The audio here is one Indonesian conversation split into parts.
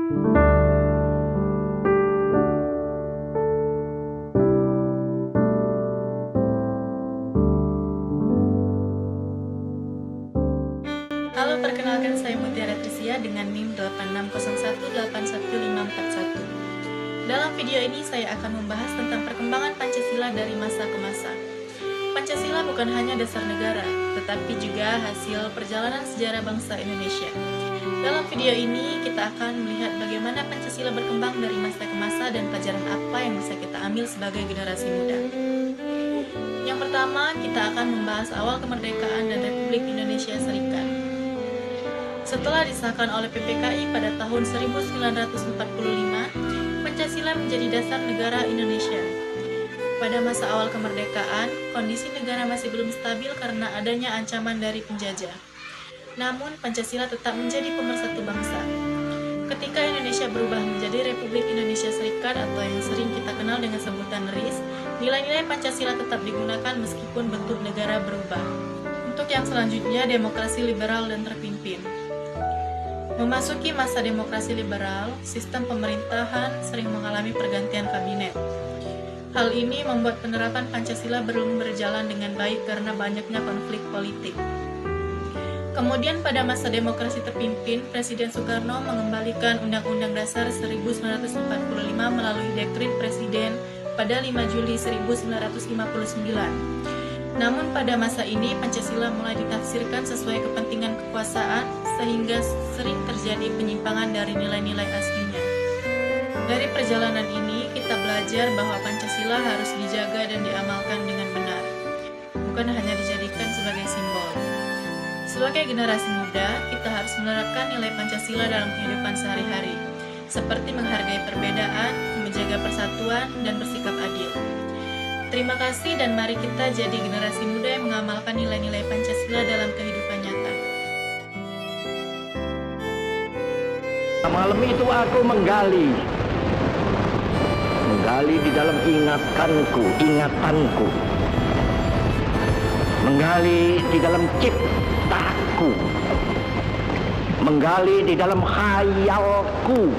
Halo, perkenalkan saya Mutiara Trisia dengan NIM 8601815541. Dalam video ini saya akan membahas tentang perkembangan Pancasila dari masa ke masa. Pancasila bukan hanya dasar negara, tetapi juga hasil perjalanan sejarah bangsa Indonesia. Dalam video ini kita akan melihat bagaimana Pancasila berkembang dari masa ke masa dan pelajaran apa yang bisa kita ambil sebagai generasi muda. Yang pertama, kita akan membahas awal kemerdekaan dan Republik Indonesia Serikat. Setelah disahkan oleh PPKI pada tahun 1945, Pancasila menjadi dasar negara Indonesia. Pada masa awal kemerdekaan, kondisi negara masih belum stabil karena adanya ancaman dari penjajah. Namun, Pancasila tetap menjadi pemersatu bangsa. Ketika Indonesia berubah menjadi Republik Indonesia Serikat atau yang sering kita kenal dengan sebutan RIS, nilai-nilai Pancasila tetap digunakan meskipun bentuk negara berubah. Untuk yang selanjutnya, demokrasi liberal dan terpimpin. Memasuki masa demokrasi liberal, sistem pemerintahan sering mengalami pergantian kabinet. Hal ini membuat penerapan Pancasila belum berjalan dengan baik karena banyaknya konflik politik. Kemudian pada masa demokrasi terpimpin, Presiden Soekarno mengembalikan Undang-Undang Dasar 1945 melalui Dekrit Presiden pada 5 Juli 1959. Namun pada masa ini Pancasila mulai ditafsirkan sesuai kepentingan kekuasaan sehingga sering terjadi penyimpangan dari nilai-nilai aslinya. Dari perjalanan ini kita belajar bahwa Pancasila harus dijaga dan diamalkan dengan benar, bukan hanya dijadikan sebagai simbol. Sebagai generasi muda, kita harus menerapkan nilai Pancasila dalam kehidupan sehari-hari, seperti menghargai perbedaan, menjaga persatuan, dan bersikap adil. Terima kasih dan mari kita jadi generasi muda yang mengamalkan nilai-nilai Pancasila dalam kehidupan nyata. Malam itu aku menggali di dalam ingatanku, menggali di dalam ciptaku, menggali di dalam khayalku.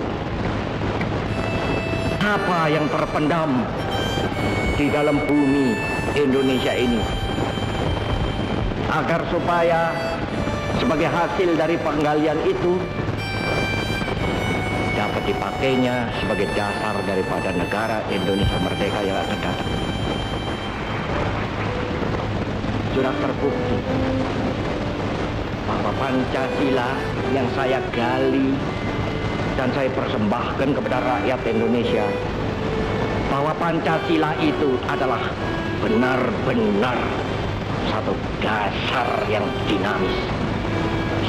Apa yang terpendam di dalam bumi Indonesia ini, agar supaya sebagai hasil dari penggalian itu dapat dipakainya sebagai dasar daripada negara Indonesia merdeka yang akan datang. Sudah terbukti bahwa Pancasila yang saya gali dan saya persembahkan kepada rakyat Indonesia, bahwa Pancasila itu adalah benar-benar satu dasar yang dinamis,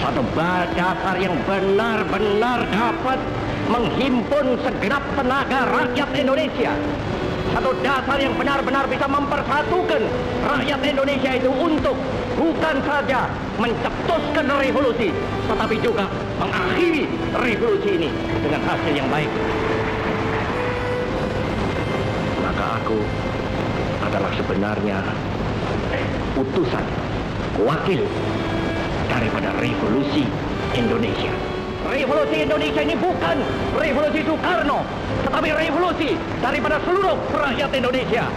satu dasar yang benar-benar dapat menghimpun segenap tenaga rakyat Indonesia, satu dasar yang benar-benar bisa mempersatukan rakyat Indonesia itu untuk bukan saja mencetuskan revolusi, tetapi juga mengakhiri revolusi ini dengan hasil yang baik. Aku adalah sebenarnya utusan, wakil daripada revolusi Indonesia. Revolusi Indonesia ini bukan revolusi Soekarno, tetapi revolusi daripada seluruh rakyat Indonesia.